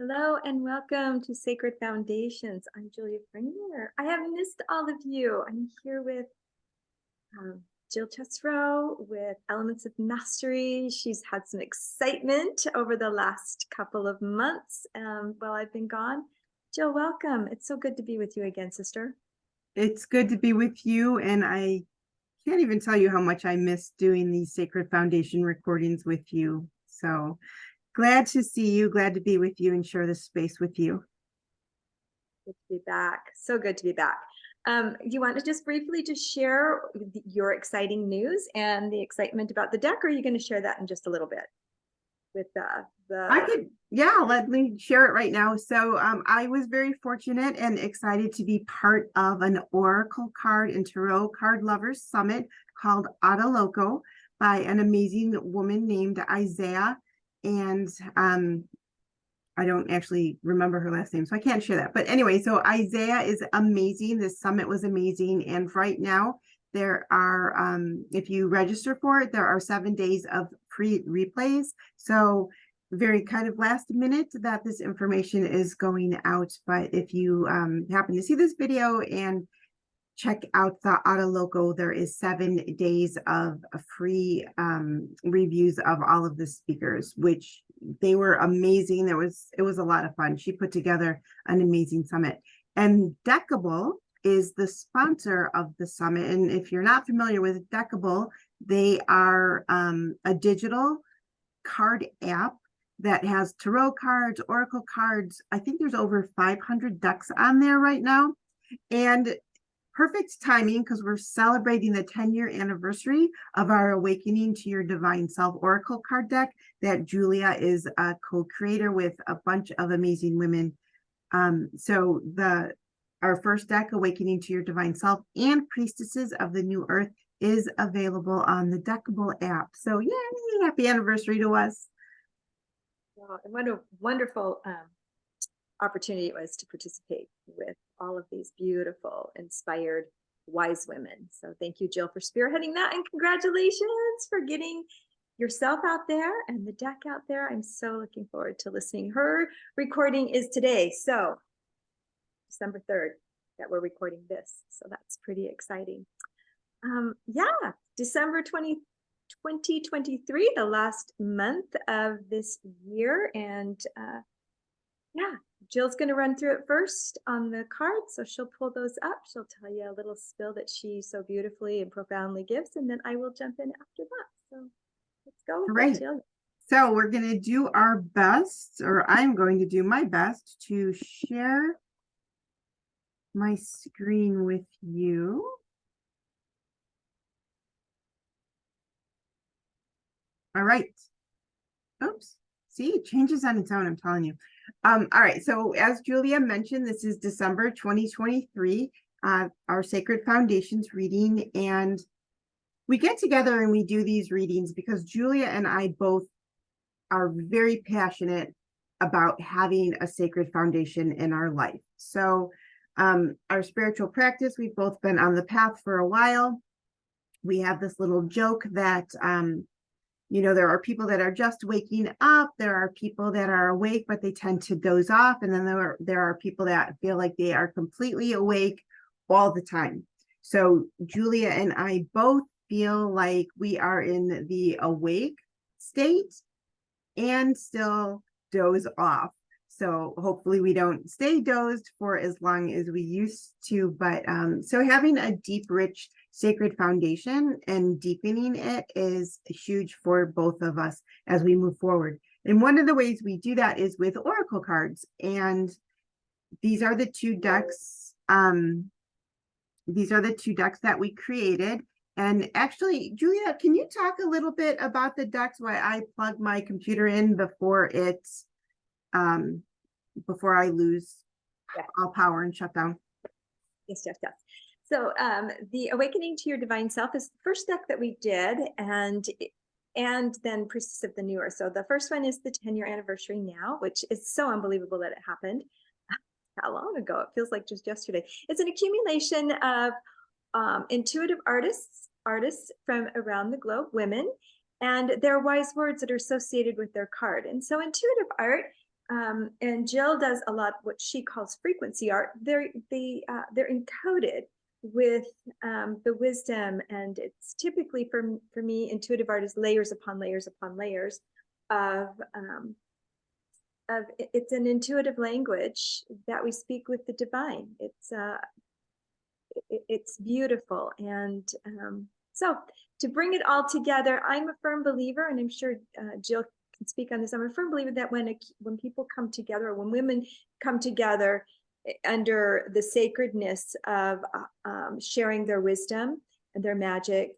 Hello and welcome to Sacred Foundations. I'm Julia Frainer. I have missed all of you. I'm here with um, Jill Chesrow with Elements of Mastery. She's had some excitement over the last couple of months while I've been gone. Jill, welcome. It's so good to be with you again, sister. It's good to be with you, and I can't even tell you how much I miss doing these Sacred Foundation recordings with you. So glad to see you, glad to be with you and share this space with you. Good to be back. So good to be back. You want to just briefly just share your exciting news and the excitement about the deck, or are you going to share that in just a little bit with Let me share it right now. So I was very fortunate and excited to be part of an Oracle card and Tarot card lovers summit called Ada Loco by an amazing woman named Isaiah. And I don't actually remember her last name, so I can't share that. But anyway, so Isaiah is amazing. This summit was amazing. And right now, there are, if you register for it, there are 7 days of free replays. So very kind of last minute that this information is going out. But if you happen to see this video and check out the Ada Loco, there is 7 days of free reviews of all of the speakers, which they were amazing. It was a lot of fun. She put together an amazing summit. And Deckible is the sponsor of the summit. And if you're not familiar with Deckible, they are a digital card app that has tarot cards, oracle cards. I think there's over 500 decks on there right now. And perfect timing because we're celebrating the 10-year anniversary of our Awakening to Your Divine Self Oracle card deck that Julia is a co-creator with a bunch of amazing women. So our first deck, Awakening to Your Divine Self and Priestesses of the New Earth, is available on the Deckible app. So yay, happy anniversary to us. Wow, and what a wonderful opportunity it was to participate with all of these beautiful, inspired, wise women. So thank you, Jill, for spearheading that, and congratulations for getting yourself out there and the deck out there. I'm so looking forward to listening. Her recording is today, so December 3rd that we're recording this. So that's pretty exciting. December 2023, the last month of this year. And Jill's going to run through it first on the cards. So she'll pull those up. She'll tell you a little spill that she so beautifully and profoundly gives. And then I will jump in after that. So let's go with Great. it, Jill. So we're going to do our best, or I'm going to do my best to share my screen with you. All right. Oops. See, it changes on its own, I'm telling you. All right. So as Julia mentioned, this is December 2023, our Sacred Foundations reading. And we get together and we do these readings because Julia and I both are very passionate about having a sacred foundation in our life. So our spiritual practice, we've both been on the path for a while. We have this little joke that there are people that are just waking up. There are people that are awake, but they tend to doze off. And then there are people that feel like they are completely awake all the time. So Julia and I both feel like we are in the awake state and still doze off. So hopefully we don't stay dozed for as long as we used to. But so having a deep, rich, sacred foundation and deepening it is huge for both of us as we move forward. And one of the ways we do that is with oracle cards. And these are the 2 decks. These are the 2 decks that we created. And actually, Julia, can you talk a little bit about the decks while I plug my computer in before I lose all power and shut down? Yes. So the Awakening to Your Divine Self is the first deck that we did, and then Priestess of the New Earth. So the first one is the 10-year anniversary now, which is so unbelievable that it happened. How long ago? It feels like just yesterday. It's an accumulation of intuitive artists from around the globe, women, and their wise words that are associated with their card. And so intuitive art and Jill does a lot what she calls frequency art. They're encoded with the wisdom, and it's typically for me, intuitive art is layers upon layers upon layers of it's an intuitive language that we speak with the divine. It's beautiful, and so to bring it all together, I'm a firm believer, and I'm sure Jill can speak on this. I'm a firm believer that when people come together, or when women come together under the sacredness of sharing their wisdom and their magic,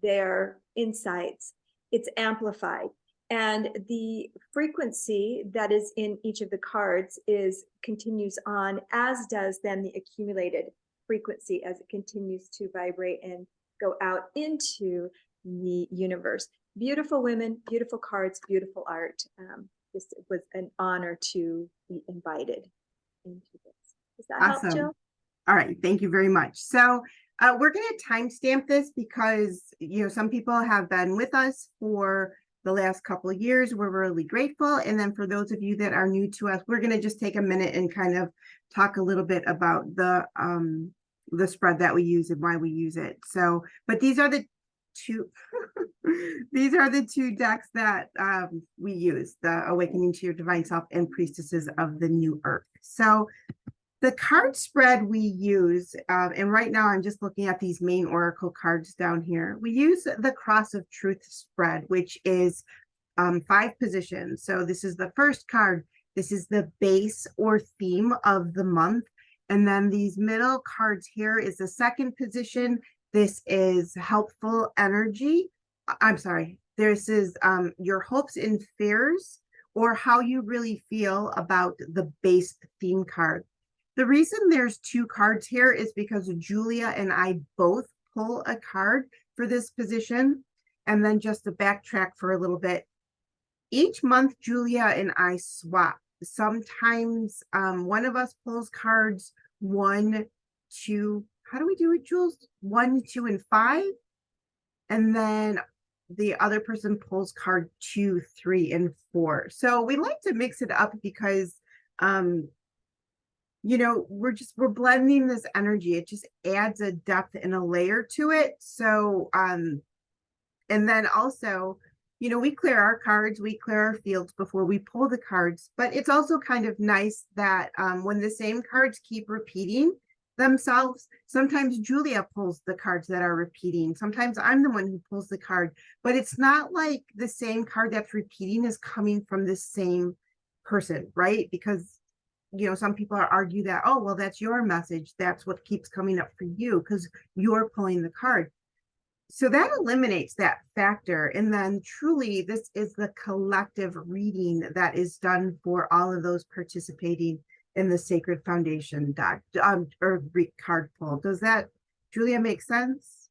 their insights, it's amplified. And the frequency that is in each of the cards continues on, as does then the accumulated frequency as it continues to vibrate and go out into the universe. Beautiful women, beautiful cards, beautiful art. This was an honor to be invited into this. Does that help, Awesome. Jill? All right, thank you very much. So we're going to timestamp this because, some people have been with us for the last couple of years. We're really grateful. And then for those of you that are new to us, we're going to just take a minute and kind of talk a little bit about the spread that we use and why we use it. So, but these are the two these are the two decks that we use: the Awakening to Your Divine Self and Priestesses of the New Earth. So the card spread we use, and right now I'm just looking at these main oracle cards down here. We use the Cross of Truth spread, which is 5 positions. So this is the first card. This is the base or theme of the month. And then these middle cards here is the second position. This is helpful energy. I'm sorry. This is your hopes and fears, or how you really feel about the base theme card. The reason there's 2 cards here is because Julia and I both pull a card for this position. And then just to backtrack for a little bit, each month Julia and I swap. Sometimes one of us pulls cards 1, 2, how do we do it, Jules? 1, 2, and 5. And then the other person pulls card 2, 3, and 4. So we like to mix it up because we're blending this energy. It just adds a depth and a layer to it. So and then also, we clear our cards, we clear our fields before we pull the cards. But it's also kind of nice that when the same cards keep repeating themselves, sometimes Julia pulls the cards that are repeating. Sometimes I'm the one who pulls the card, but it's not like the same card that's repeating is coming from the same person, right? Because some people argue that, oh, well, that's your message. That's what keeps coming up for you because you're pulling the card. So that eliminates that factor. And then truly, this is the collective reading that is done for all of those participating in the Sacred Foundation deck or card pull. Does that, Julia, make sense?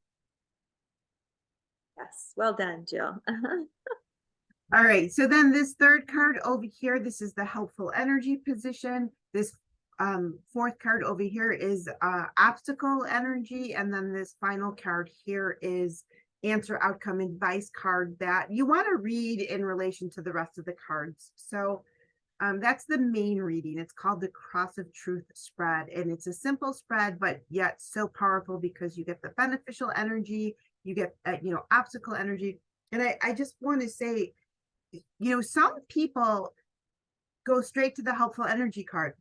Yes, well done, Jill. All right, so then this third card over here, this is the helpful energy position. This 4th card over here is obstacle energy. And then this final card here is answer outcome advice card that you want to read in relation to the rest of the cards. So that's the main reading. It's called the Cross of Truth spread. And it's a simple spread, but yet so powerful because you get the beneficial energy, you get, obstacle energy. And I just want to say, some people go straight to the helpful energy card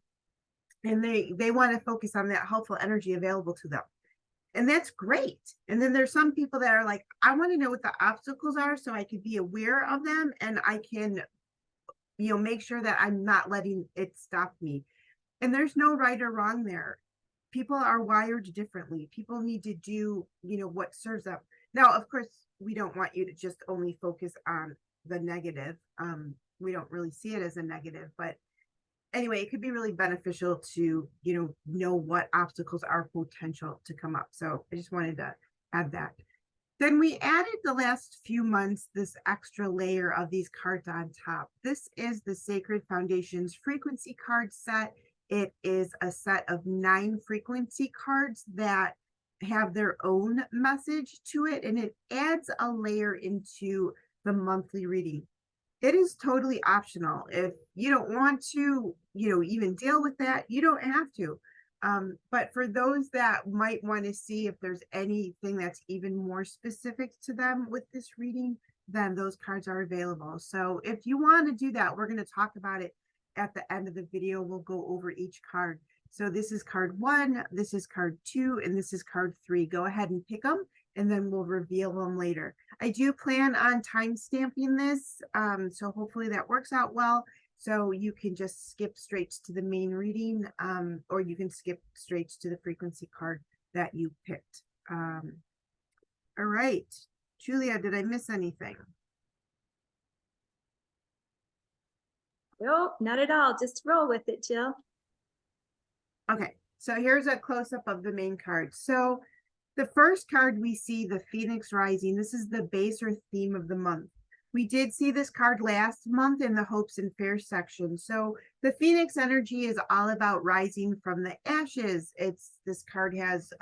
and they want to focus on that helpful energy available to them. And that's great. And then there's some people that are like, I want to know what the obstacles are so I can be aware of them and I can, make sure that I'm not letting it stop me. And there's no right or wrong there. People are wired differently. People need to do, what serves them. Now, of course, we don't want you to just only focus on the negative. We don't really see it as a negative, but anyway, it could be really beneficial to, know what obstacles are potential to come up. So I just wanted to add that. Then we added the last few months this extra layer of these cards on top. This is the Sacred Foundation's frequency card set. It is a set of 9 frequency cards that have their own message to it, and it adds a layer into the monthly reading. It is totally optional. If you don't want to, even deal with that, you don't have to. But for those that might want to see if there's anything that's even more specific to them with this reading, then those cards are available. So if you want to do that, we're going to talk about it at the end of the video. We'll go over each card. So this is card 1, this is card 2, and this is card 3. Go ahead and pick them, and then we'll reveal them later. I do plan on time stamping this, so hopefully that works out well. So you can just skip straight to the main reading, or you can skip straight to the frequency card that you picked. All right, Julia, did I miss anything? Nope, not at all. Just roll with it, Jill. Okay, so here's a close-up of the main card. So the first card we see, the Phoenix Rising. This is the base or theme of the month. We did see this card last month in the Hopes and Fears section. So the Phoenix energy is all about rising from the ashes. This card has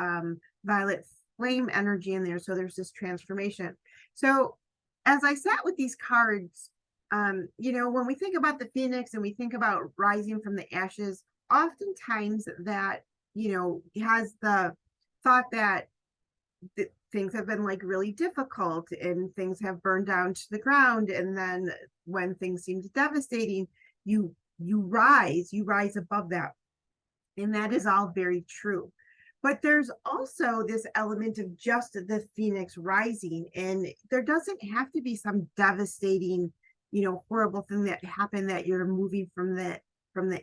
violet flame energy in there. So there's this transformation. So as I sat with these cards, when we think about the Phoenix and we think about rising from the ashes, oftentimes that, has the thought that things have been like really difficult and things have burned down to the ground. And then when things seem devastating, you rise above that. And that is all very true. But there's also this element of just the Phoenix rising. And there doesn't have to be some devastating, horrible thing that happened that you're moving from the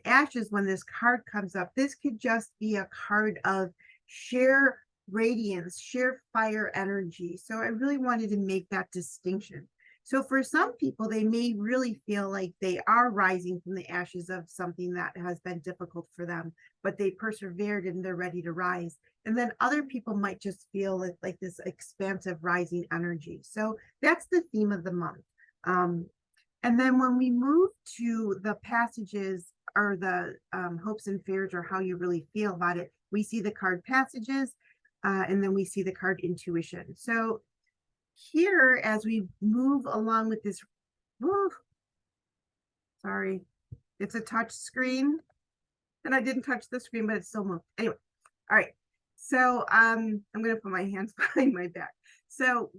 ashes when this card comes up. This could just be a card of sheer radiance, sheer fire energy. So I really wanted to make that distinction. So for some people, they may really feel like they are rising from the ashes of something that has been difficult for them, but they persevered and they're ready to rise. And then other people might just feel like this expansive rising energy. So that's the theme of the month. And then when we move to the passages or the hopes and fears or how you really feel about it, we see the card passages, and then we see the card intuition. So here, as we move along with this, sorry, it's a touch screen, and I didn't touch the screen, but it still moved. Anyway, all right. So I'm going to put my hands behind my back. So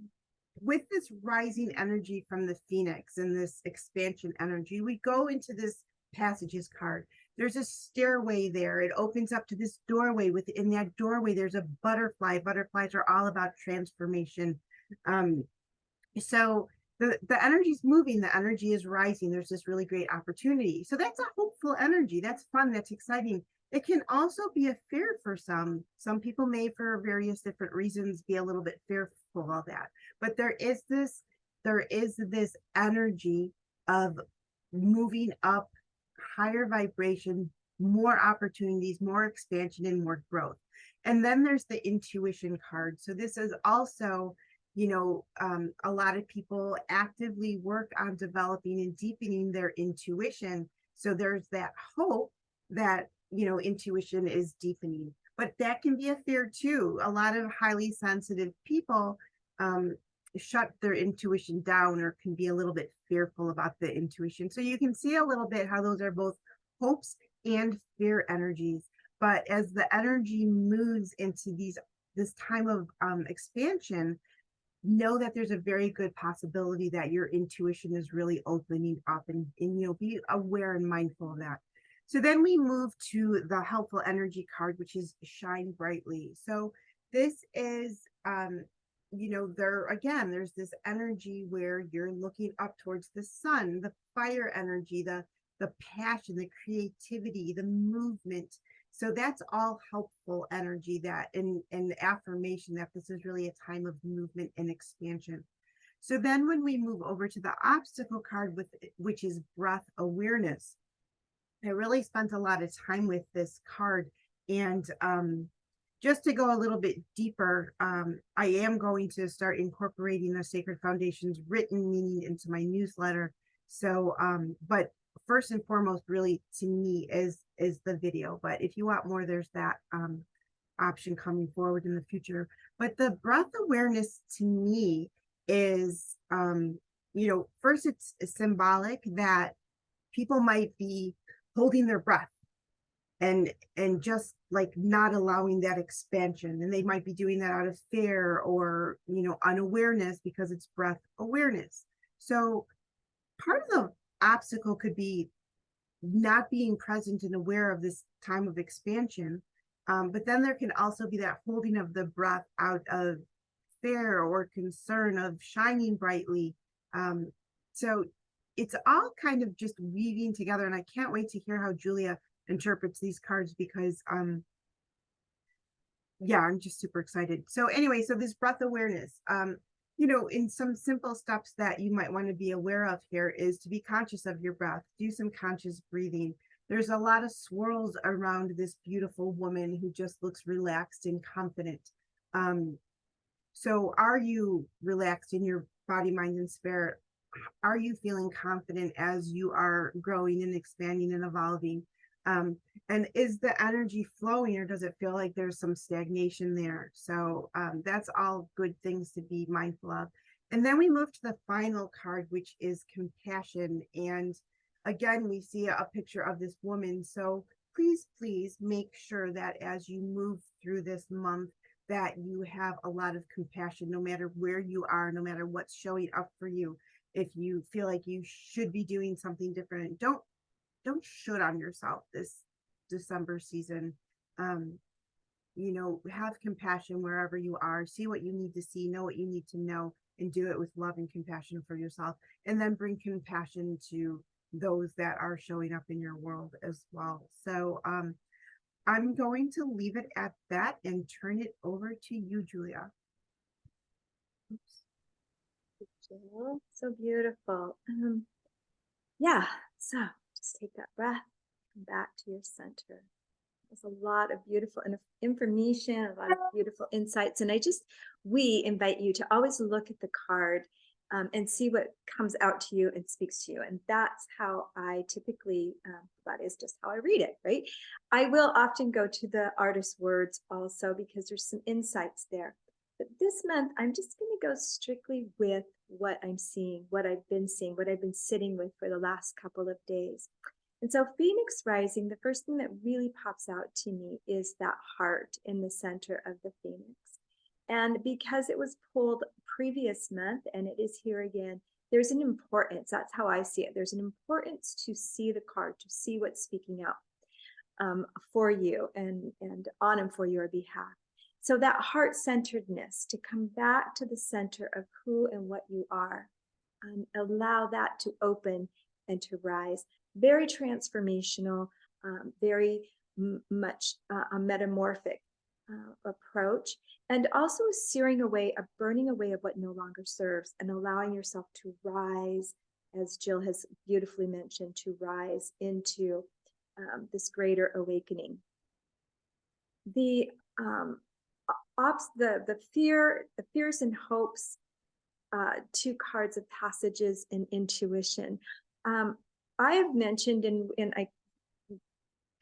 with this rising energy from the Phoenix and this expansion energy, we go into this passages card. There's a stairway there. It opens up to this doorway. Within that doorway, there's a butterfly. Butterflies are all about transformation. So the energy's moving, the energy is rising. There's this really great opportunity. So that's a hopeful energy. That's fun. That's exciting. It can also be a fear for some. Some people may, for various different reasons, be a little bit fearful of that. But there is this energy of moving up, higher vibration, more opportunities, more expansion, and more growth. And then there's the intuition card. So this is also, a lot of people actively work on developing and deepening their intuition. So there's that hope that, intuition is deepening, but that can be a fear too. A lot of highly sensitive people shut their intuition down or can be a little bit fearful about the intuition. So you can see a little bit how those are both hopes and fear energies. But as the energy moves into this time of expansion, know that there's a very good possibility that your intuition is really opening up, and be aware and mindful of that. So then we move to the helpful energy card, which is shine brightly. So this is, there's this energy where you're looking up towards the sun, the fire energy, the passion, the creativity, the movement. So that's all helpful energy, that and affirmation that this is really a time of movement and expansion. So then when we move over to the obstacle card, which is breath awareness, I really spent a lot of time with this card. And just to go a little bit deeper, I am going to start incorporating the Sacred Foundation's written meaning into my newsletter. So, but first and foremost, really to me is the video. But if you want more, there's that option coming forward in the future. But the breath awareness to me is first it's symbolic that people might be holding their breath and just like not allowing that expansion, and they might be doing that out of fear or unawareness, because it's breath awareness. So part of the obstacle could be not being present and aware of this time of expansion. But then there can also be that holding of the breath out of fear or concern of shining brightly. So it's all kind of just weaving together, and I can't wait to hear how Julia interprets these cards, because yeah, I'm just super excited. So anyway, so this breath awareness, in some simple steps that you might want to be aware of here is to be conscious of your breath. Do some conscious breathing. There's a lot of swirls around this beautiful woman who just looks relaxed and confident. So are you relaxed in your body, mind, and spirit? Are you feeling confident as you are growing and expanding and evolving? And is the energy flowing, or does it feel like there's some stagnation there? So that's all good things to be mindful of. And then we move to the final card, which is compassion. And again, we see a picture of this woman. So please make sure that as you move through this month, that you have a lot of compassion, no matter where you are, no matter what's showing up for you. If you feel like you should be doing something different, don't shoot on yourself this December season. Have compassion wherever you are. See what you need to see, know what you need to know, and do it with love and compassion for yourself. And then bring compassion to those that are showing up in your world as well. So I'm going to leave it at that and turn it over to you, Julia. Jill. So beautiful. Yeah, so just take that breath, come back to your center. There's a lot of beautiful information, a lot of beautiful insights. And we invite you to always look at the card and see what comes out to you and speaks to you. And that's how I typically, that is just how I read it, right? I will often go to the artist's words also, because there's some insights there. But this month, I'm just going to go strictly with what I'm seeing, what I've been seeing, what I've been sitting with for the last couple of days. And so Phoenix Rising, the first thing that really pops out to me is that heart in the center of the Phoenix. And because it was pulled previous month and it is here again, there's an importance. That's how I see it. There's an importance to see the card, to see what's speaking out for you and on and for your behalf. So that heart-centeredness, to come back to the center of who and what you are, allow that to open and to rise. Very transformational, very much a metamorphic approach, and also a searing away, a burning away of what no longer serves, and allowing yourself to rise, as Jill has beautifully mentioned, to rise into this greater awakening. The fears and hopes, two cards of passages and intuition. I have mentioned, and I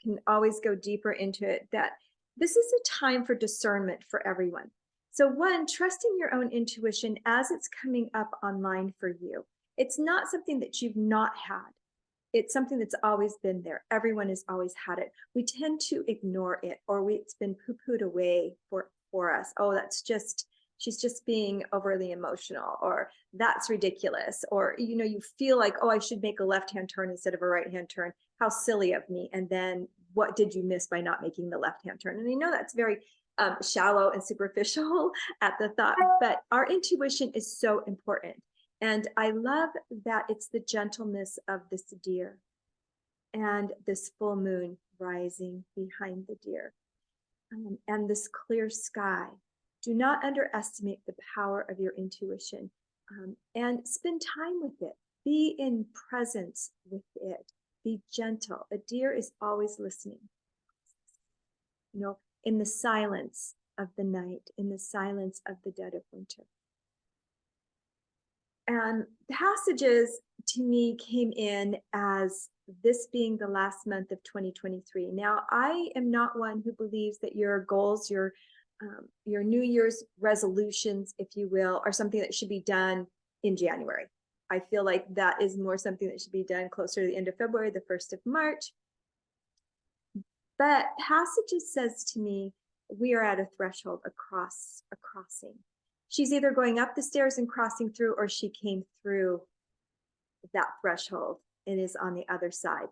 can always go deeper into it, that this is a time for discernment for everyone. So one, trusting your own intuition as it's coming up online for you. It's not something that you've not had. It's something that's always been there. Everyone has always had it. We tend to ignore it, or it's been poo-pooed away for us. Oh, she's just being overly emotional, or that's ridiculous. Or, you feel like, oh, I should make a left-hand turn instead of a right-hand turn. How silly of me. And then what did you miss by not making the left-hand turn? And that's very shallow and superficial at the thought, but our intuition is so important. And I love that it's the gentleness of this deer and this full moon rising behind the deer, and this clear sky. Do not underestimate the power of your intuition, and spend time with it. Be in presence with it. Be gentle. A deer is always listening. In the silence of the night, in the silence of the dead of winter. And passages to me came in as this being the last month of 2023. Now, I am not one who believes that your goals, your New Year's resolutions, if you will, are something that should be done in January. I feel like that is more something that should be done closer to the end of February, the 1st of March. But passages says to me, we are at a threshold, a crossing. She's either going up the stairs and crossing through, or she came through that threshold and is on the other side.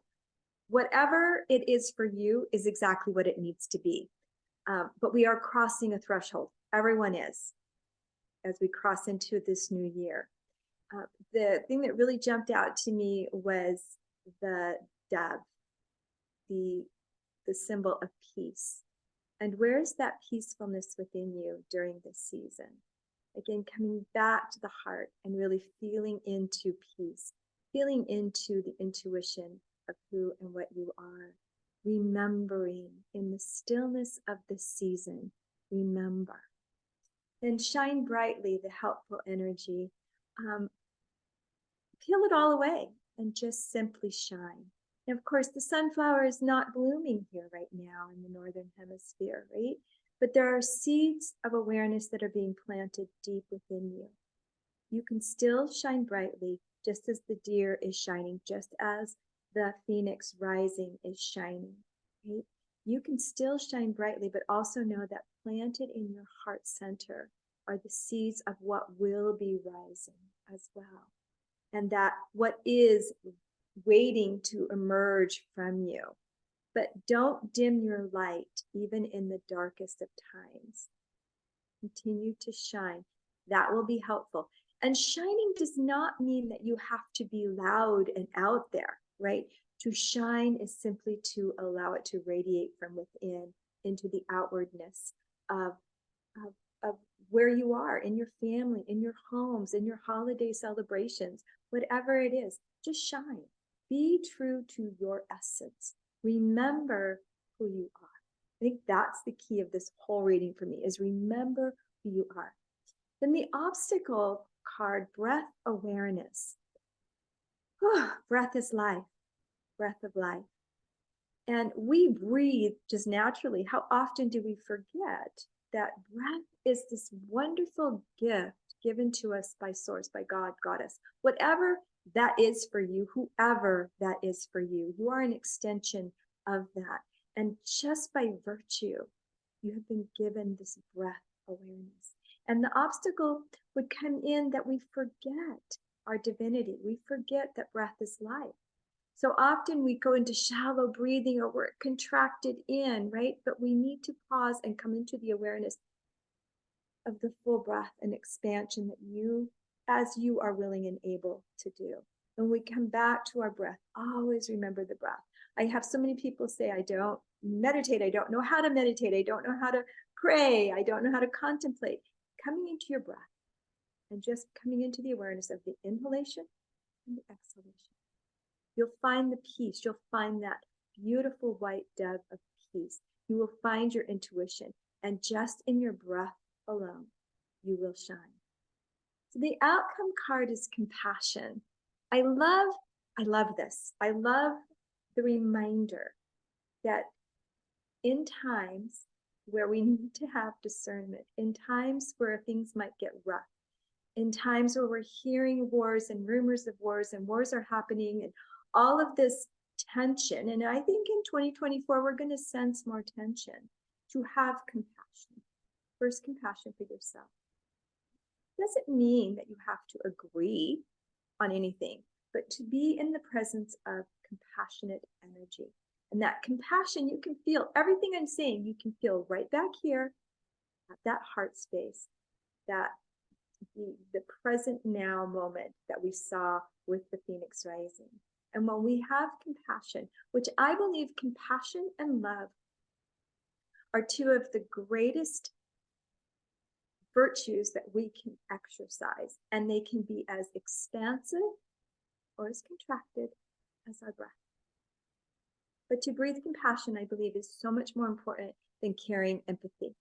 Whatever it is for you is exactly what it needs to be. But we are crossing a threshold. Everyone is, as we cross into this new year. The thing that really jumped out to me was the dove, the symbol of peace. And where's that peacefulness within you during this season? Again, coming back to the heart and really feeling into peace, feeling into the intuition of who and what you are. Remembering in the stillness of this season, remember. Then shine brightly the helpful energy. Peel it all away and just simply shine. And of course, the sunflower is not blooming here right now in the Northern Hemisphere, right? But there are seeds of awareness that are being planted deep within you. You can still shine brightly, just as the deer is shining, just as the phoenix rising is shining, right? You can still shine brightly, but also know that planted in your heart center are the seeds of what will be rising as well. And that what is waiting to emerge from you. But don't dim your light, even in the darkest of times. Continue to shine. That will be helpful. And shining does not mean that you have to be loud and out there, right? To shine is simply to allow it to radiate from within into the outwardness of where you are, in your family, in your homes, in your holiday celebrations, whatever it is, just shine. Be true to your essence. Remember who you are. I think that's the key of this whole reading for me, is remember who you are. Then the obstacle card, breath awareness. Breath is life, breath of life. And we breathe just naturally. How often do we forget that breath is this wonderful gift given to us by Source, by God, Goddess, whatever that is for you, whoever that is for you, you are an extension of that. And just by virtue, you have been given this breath awareness. And the obstacle would come in that we forget our divinity. We forget that breath is life. So often we go into shallow breathing, or we're contracted in, right? But we need to pause and come into the awareness of the full breath and expansion that you, as you are willing and able to do. When we come back to our breath, always remember the breath. I have so many people say, I don't meditate. I don't know how to meditate. I don't know how to pray. I don't know how to contemplate. Coming into your breath and just coming into the awareness of the inhalation and the exhalation. You'll find the peace. You'll find that beautiful white dove of peace. You will find your intuition. And just in your breath alone, you will shine. So the outcome card is compassion. I love this. I love the reminder that in times where we need to have discernment, in times where things might get rough, in times where we're hearing wars and rumors of wars, and wars are happening, and all of this tension. And I think in 2024, we're going to sense more tension, to have compassion. First, compassion for yourself. Doesn't mean that you have to agree on anything, but to be in the presence of compassionate energy. And that compassion, you can feel everything I'm saying, you can feel right back here at that heart space, that the present now moment that we saw with the Phoenix rising. And when we have compassion, which I believe compassion and love are two of the greatest virtues that we can exercise, and they can be as expansive or as contracted as our breath. But to breathe compassion, I believe, is so much more important than carrying empathy.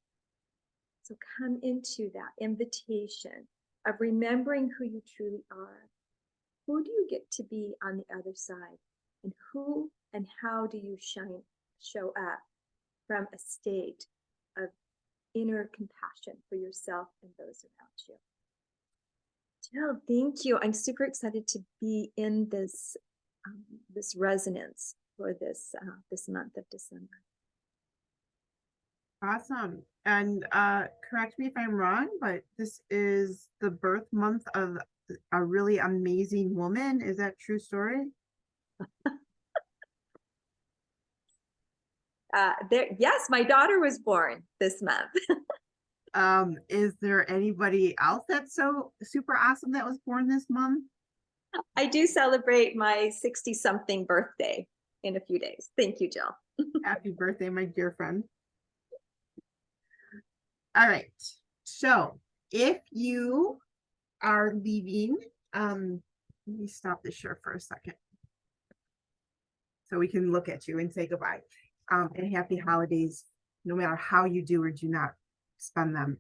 So come into that invitation of remembering who you truly are. Who do you get to be on the other side? And who and how do you show up from a state of inner compassion for yourself and those around you? Jill, thank you. I'm super excited to be in this resonance for this month of December. Awesome. And correct me if I'm wrong, but this is the birth month of a really amazing woman. Is that true story? Yes, my daughter was born this month. Is there anybody else that's so super awesome that was born this month? I do celebrate my 60-something birthday in a few days. Thank you, Jill. Happy birthday, my dear friend. All right. So if you are leaving, let me stop the share for a second so we can look at you and say goodbye. And happy holidays, no matter how you do or do not spend them.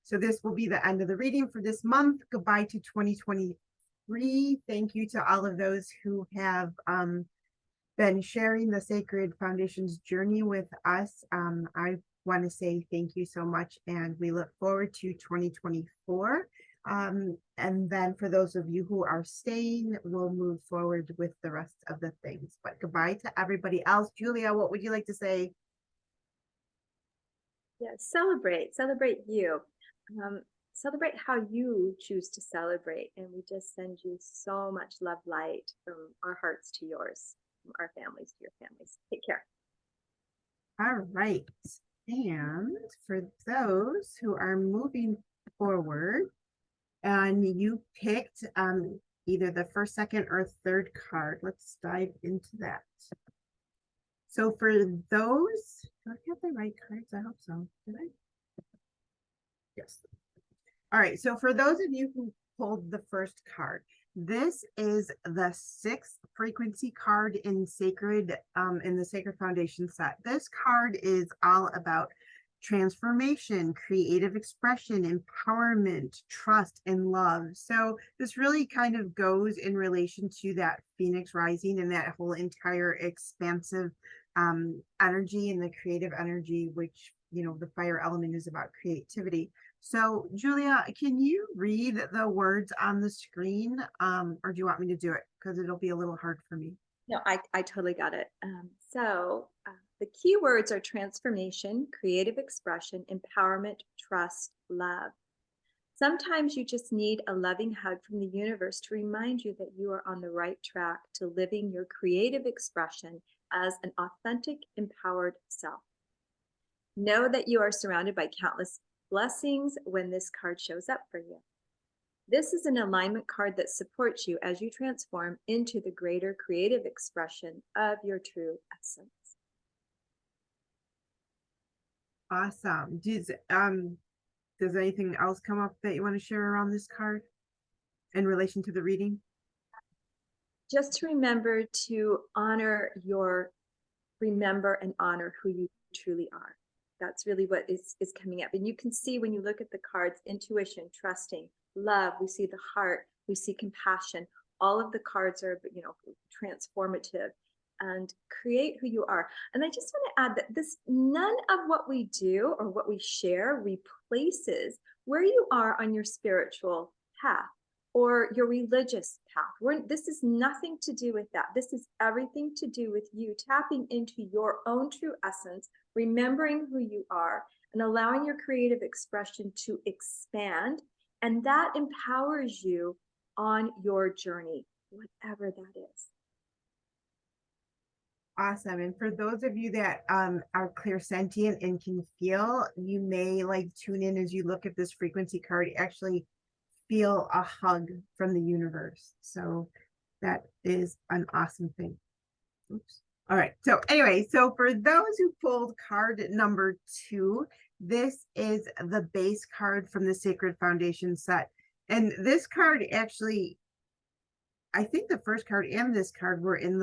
So this will be the end of the reading for this month. Goodbye to 2023. Thank you to all of those who have been sharing the Sacred Foundation's journey with us. I want to say thank you so much, and we look forward to 2024. And then for those of you who are staying, we'll move forward with the rest of the things. But goodbye to everybody else. Julia, what would you like to say? Yes, celebrate you. Celebrate how you choose to celebrate. And we just send you so much love, light from our hearts to yours, from our families to your families. Take care. All right. And for those who are moving forward, and you picked either the first, second, or third card, let's dive into that. So for those, do I have the right cards? I hope so. Did I? Yes. All right. So for those of you who pulled the first card, this is the 6th frequency card in the Sacred Foundation set. This card is all about transformation, creative expression, empowerment, trust, and love. So this really kind of goes in relation to that Phoenix rising and that whole entire expansive energy and the creative energy, which, you know, the fire element is about creativity. So Julia, can you read the words on the screen, or do you want me to do it? Because it'll be a little hard for me. No, I totally got it. The key words are transformation, creative expression, empowerment, trust, love. Sometimes you just need a loving hug from the universe to remind you that you are on the right track to living your creative expression as an authentic, empowered self. Know that you are surrounded by countless blessings when this card shows up for you. This is an alignment card that supports you as you transform into the greater creative expression of your true essence. Awesome. Does anything else come up that you want to share around this card in relation to the reading? Just to remember to remember and honor who you truly are. That's really what is coming up. And you can see when you look at the cards, intuition, trusting, love, we see the heart, we see compassion. All of the cards are, transformative and create who you are. And I just want to add that none of what we do or what we share replaces where you are on your spiritual path or your religious path. This is nothing to do with that. This is everything to do with you tapping into your own true essence, remembering who you are, and allowing your creative expression to expand. And that empowers you on your journey, whatever that is. Awesome. And for those of you that are clairsentient and can feel, you may tune in as you look at this frequency card, actually feel a hug from the universe. So that is an awesome thing. Oops. All right. So anyway, so for those who pulled card number 2, this is the base card from the Sacred Foundation set. And this card actually, I think the first card and this card were in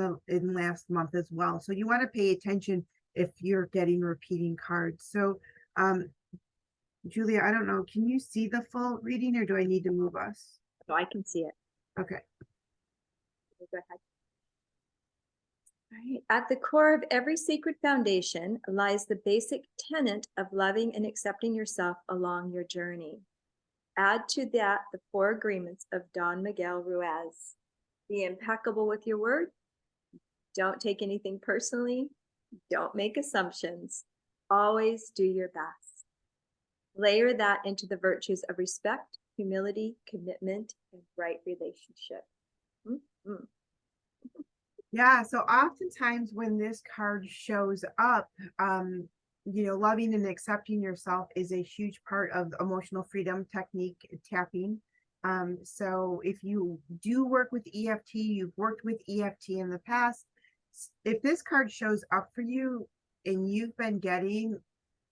last month as well. So you want to pay attention if you're getting repeating cards. So Julia, I don't know, can you see the full reading or do I need to move us? No, I can see it. Okay. Go ahead. All right. At the core of every sacred foundation lies the basic tenet of loving and accepting yourself along your journey. Add to that the 4 agreements of Don Miguel Ruiz. Be impeccable with your word. Don't take anything personally. Don't make assumptions. Always do your best. Layer that into the virtues of respect, humility, commitment, and right relationship. Mm-hmm. Yeah, so oftentimes when this card shows up, loving and accepting yourself is a huge part of emotional freedom technique tapping. So if you do work with EFT, you've worked with EFT in the past, if this card shows up for you and you've been getting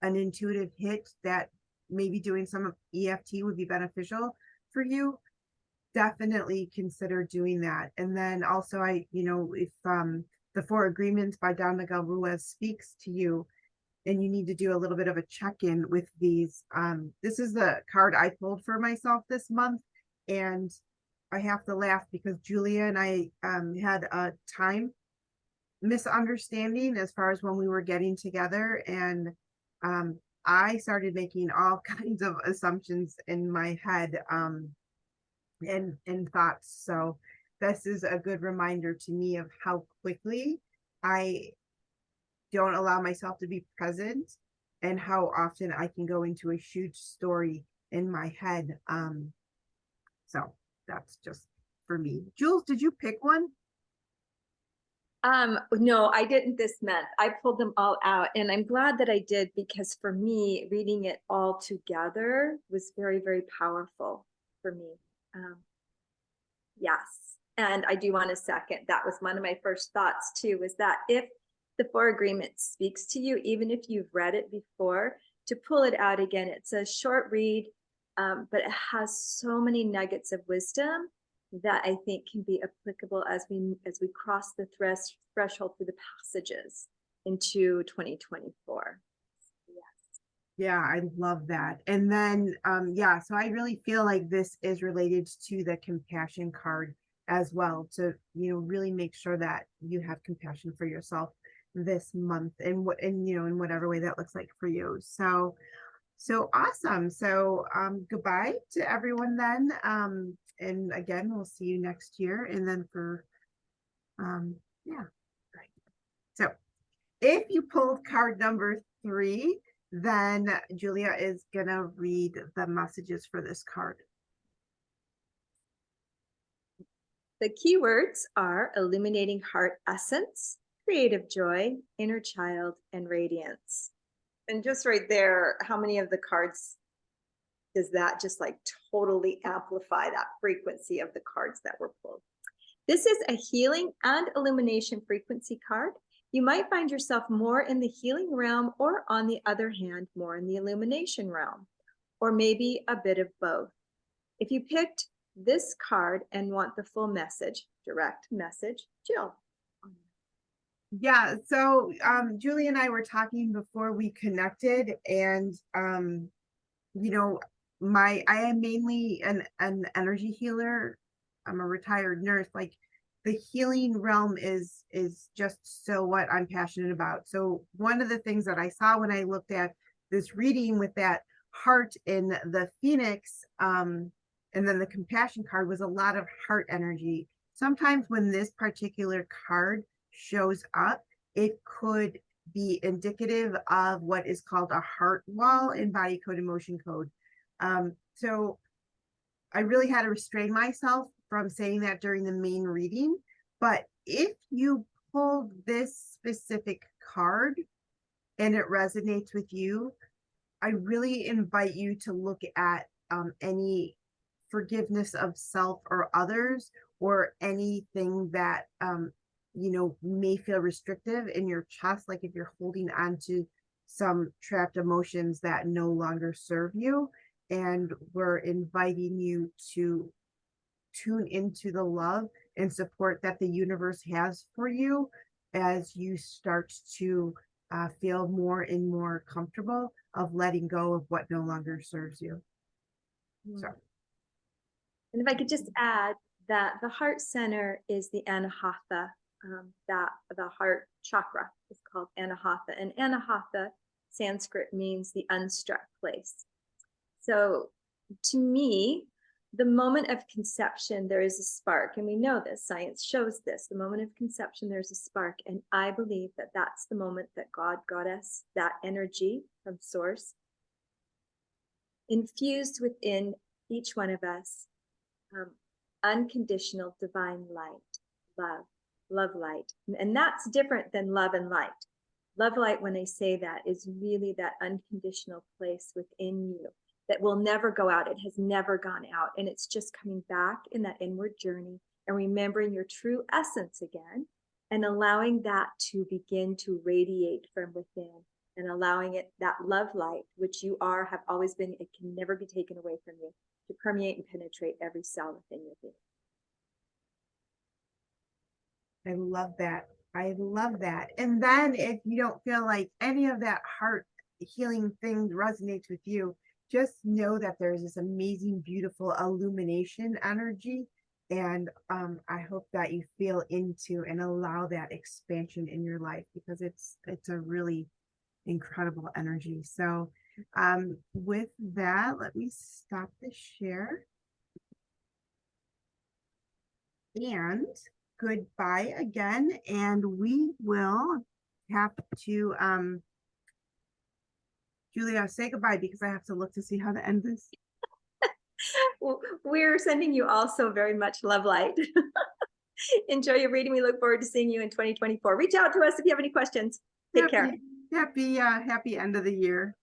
an intuitive hit that maybe doing some EFT would be beneficial for you, definitely consider doing that. And then also if the 4 agreements by Don Miguel Ruiz speaks to you and you need to do a little bit of a check-in with these, this is the card I pulled for myself this month. And I have to laugh because Julia and I had a time misunderstanding as far as when we were getting together, and I started making all kinds of assumptions in my head and thoughts. So this is a good reminder to me of how quickly I don't allow myself to be present and how often I can go into a huge story in my head. So that's just for me. Jules, did you pick one? No, I didn't this month. I pulled them all out, and I'm glad that I did, because for me, reading it all together was very, very powerful for me. Yes. And I do want to second, that was one of my first thoughts too, was that if the 4 agreements speaks to you, even if you've read it before, to pull it out again. It's a short read, but it has so many nuggets of wisdom that I think can be applicable as we cross the threshold through the passages into 2024. Yes. Yeah, I love that. And then, so I really feel like this is related to the compassion card as well, to, really make sure that you have compassion for yourself this month and in whatever way that looks like for you. So awesome. So, goodbye to everyone then. And again, we'll see you next year. And then right. So if you pulled card number 3, then Julia is gonna read the messages for this card. The keywords are illuminating heart essence, creative joy, inner child, and radiance. And just right there, how many of the cards does that just like totally amplify that frequency of the cards that were pulled? This is a healing and illumination frequency card. You might find yourself more in the healing realm, or on the other hand, more in the illumination realm, or maybe a bit of both. If you picked this card and want the full message, direct message Jill. Yeah, so Julie and I were talking before we connected, and I am mainly an energy healer. I'm a retired nurse. Like, the healing realm is just so what I'm passionate about. So one of the things that I saw when I looked at this reading with that heart in the Phoenix, and then the compassion card, was a lot of heart energy. Sometimes when this particular card shows up, it could be indicative of what is called a heart wall in body code and motion code. So I really had to restrain myself from saying that during the main reading. But if you pulled this specific card and it resonates with you, I really invite you to look at any forgiveness of self or others, or anything that may feel restrictive in your chest, like if you're holding on to some trapped emotions that no longer serve you. And we're inviting you to tune into the love and support that the universe has for you as you start to feel more and more comfortable of letting go of what no longer serves you. So, and if I could just add that the heart center is the Anahata, that the heart chakra is called Anahata, and Anahata Sanskrit means the unstruck place. So to me, the moment of conception, there is a spark, and we know this, science shows this. The moment of conception, there's a spark, and I believe that that's the moment that God got us, that energy from source, infused within each one of us, unconditional divine light, love light. And that's different than love and light. Love light, when I say that, is really that unconditional place within you that will never go out. It has never gone out. And it's just coming back in that inward journey and remembering your true essence again and allowing that to begin to radiate from within and allowing it, that love light, which you are, have always been, it can never be taken away from you, to permeate and penetrate every cell within your being. I love that. I love that. And then if you don't feel like any of that heart healing thing resonates with you, just know that there's this amazing, beautiful illumination energy. And I hope that you feel into and allow that expansion in your life, because it's a really incredible energy. So with that, let me stop the share. And goodbye again. And we will have to Julia, say goodbye, because I have to look to see how to end this. Well, we're sending you also very much love light. Enjoy your reading. We look forward to seeing you in 2024. Reach out to us if you have any questions. Take care. Happy end of the year.